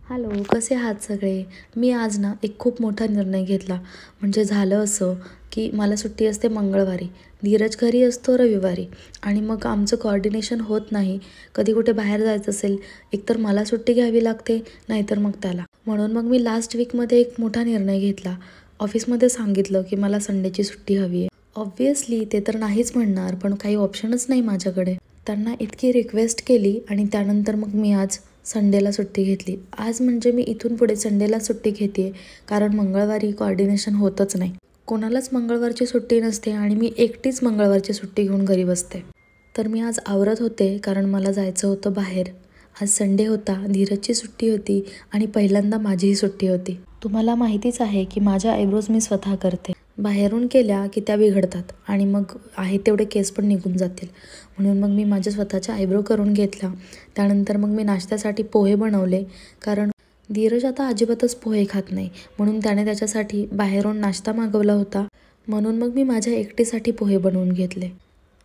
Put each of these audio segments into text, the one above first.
Hello, कसे आहात सगळे? मी आज ना एक खूप मोठा निर्णय घेतला. म्हणजे झालं असं, की मला सुट्टी असते मंगळवारी, धीरज घरी असतो रविवारी आणि मग आमचं कोऑर्डिनेशन होत नाही. कधी कुठे बाहेर जायचं असेल, एकतर मला सुट्टी घ्यावी लागते, नाहीतर मग त्याला. म्हणून मग मी लास्ट वीकमध्ये एक मोठा निर्णय घेतला. ऑफिसमध्ये सांगितलं, की मला संडेची सुट्टी हवी आहे. ऑब्व्हियसली ते तर नाहीच म्हणणार, पण काही ऑप्शनच नाही माझ्याकडे. त्यांना इतकी रिक्वेस्ट केली आणि त्यानंतर मग मी आज संडेला सुट्टी घेतली. आज म्हणजे मी इथून पुढे संडेला सुट्टी घेते कारण मंगळवारी कोऑर्डिनेशन होतच नाही. कोणालाच मंगळवारची सुट्टी नसते आणि मी एकटीच मंगळवारची सुट्टी घेऊन घरी बसते. तर मी आज आवरत होते कारण मला जायचं होतं बाहेर. आज संडे होता, धीरजची सुट्टी होती आणि पहिल्यांदा माझीही सुट्टी होती. तुम्हाला माहितीच आहे की माझ्या आयब्रोज मी स्वतः करते. बाहेरून केल्या की त्या बिघडतात आणि मग आहे तेवढे केस पण निघून जातील. म्हणून मग मी माझ्या स्वतःच्या आयब्रो करून घेतला. त्यानंतर मग मी नाश्त्यासाठी पोहे बनवले कारण धीरज आता अजिबातच पोहे खात नाही. म्हणून त्याने त्याच्यासाठी बाहेरून नाश्ता मागवला होता. म्हणून मग मी माझ्या एकटीसाठी पोहे बनवून घेतले.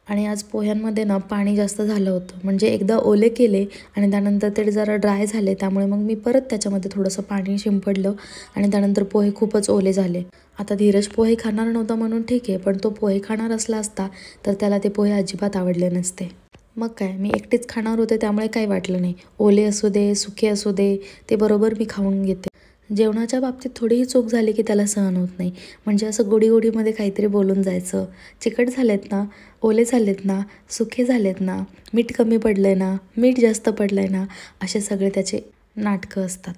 आणि आज पोह्यांमध्ये ना पाणी जास्त झालं होतं. म्हणजे एकदा ओले केले आणि त्यानंतर ते जरा ड्राय झाले. त्यामुळे मग मी परत त्याच्यामध्ये थोडंसं पाणी शिंपडलं आणि त्यानंतर पोहे खूपच ओले झाले. आता धीरज पोहे खाणार नव्हता म्हणून ठीक आहे, पण तो पोहे खाणार असला असता तर त्याला ते पोहे अजिबात आवडले नसते. मग काय, मी एकटीच खाणार होते त्यामुळे काही वाटलं नाही. ओले असू दे, सुके असू दे, ते बरोबर मी खाऊन घेते. जेवणाच्या बाबतीत थोडीही चूक झाली की त्याला सहन होत नाही. म्हणजे असं गोडीगोडीमध्ये काहीतरी बोलून जायचं. चिकट झालेत ना, ओले झालेत ना, सुके झालेत ना, मीठ कमी पडलं आहे ना, मीठ जास्त पडलं आहे ना, असे सगळे त्याचे नाटकं असतात.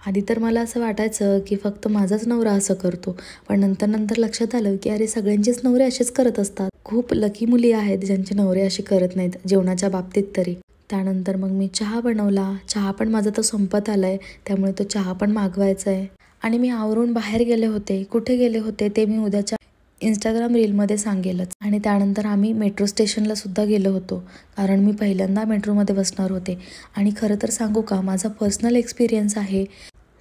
आधी तर मला असं वाटायचं की फक्त माझाच नवरा असं करतो, पण नंतर लक्षात आलं की अरे सगळ्यांचेच नवरे असेच करत असतात. खूप लकी मुली आहेत ज्यांचे नवरे असे करत नाहीत, जेवणाच्या बाबतीत तरी. त्यानंतर मग मी चहा बनवला. चहा पण माझा तो संपत आला आहे, त्यामुळे तो चहा पण मागवायचा आहे. आणि मी आवरून बाहेर गेले होते. कुठे गेले होते ते मी उद्याच्या इंस्टाग्राम रीलमध्ये सांगेलच. आणि त्यानंतर आम्ही मेट्रो स्टेशनला सुद्धा गेलो होतो कारण मी पहिल्यांदा मेट्रोमध्ये बसणार होते. आणि खरं तर सांगू का, माझा पर्सनल एक्सपिरियन्स आहे.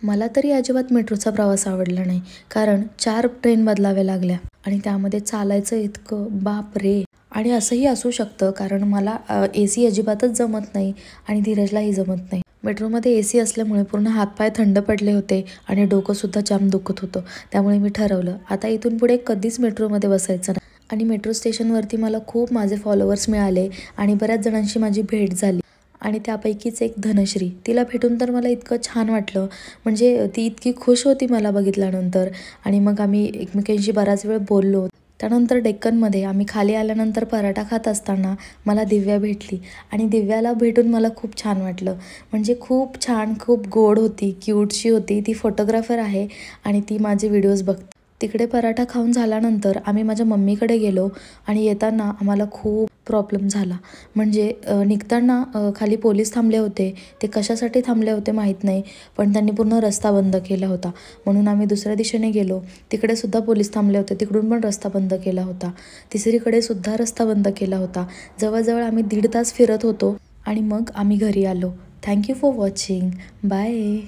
मला तरी अजिबात मेट्रोचा प्रवास आवडला नाही कारण 4 ट्रेन बदलाव्या लागल्या आणि त्यामध्ये चालायचं इतकं, बाप रे. आणि असंही असू शकतं कारण मला AC अजिबातच जमत नाही आणि धीरजलाही जमत नाही. मेट्रोमध्ये AC असल्यामुळे पूर्ण हातपाय थंड पडले होते आणि डोकंसुद्धा जाम दुखत होतं. त्यामुळे मी ठरवलं आता इथून पुढे कधीच मेट्रोमध्ये बसायचं नाही. आणि मेट्रो स्टेशनवरती मला खूप माझे फॉलोअर्स मिळाले आणि बऱ्याच जणांशी माझी भेट झाली. आणि त्यापैकीच एक धनश्री, तिला भेटून तर मला इतकं छान वाटलं. म्हणजे ती इतकी खुश होती मला बघितल्यानंतर. आणि मग आम्ही एकमेकांशी बराच वेळ बोललो. त्यानंतर डेक्कनमध्ये आम्ही खाली आल्यानंतर पराठा खात असताना मला दिव्या भेटली आणि दिव्याला भेटून मला खूप छान वाटलं. म्हणजे खूप छान, खूप गोड होती, क्यूटशी होती. ती फोटोग्राफर आहे आणि ती माझे व्हिडिओज बघते. तिकडे पराठा खाऊन झाल्यानंतर आम्ही माझ्या मम्मीकडे गेलो आणि येताना आम्हाला खूप प्रॉब्लेम झाला. म्हणजे निघताना खाली पोलीस थांबले होते. ते कशासाठी थांबले होते माहीत नाही, पण त्यांनी पूर्ण रस्ता बंद केला होता. म्हणून आम्ही दुसऱ्या दिशेने गेलो. तिकडे सुद्धा पोलीस थांबले होते, तिकडून पण रस्ता बंद केला होता. तिसरीकडे सुद्धा रस्ता बंद केला होता. जवळजवळ आम्ही 1.5 तास फिरत होतो आणि मग आम्ही घरी आलो. Thank you for watching. बाय.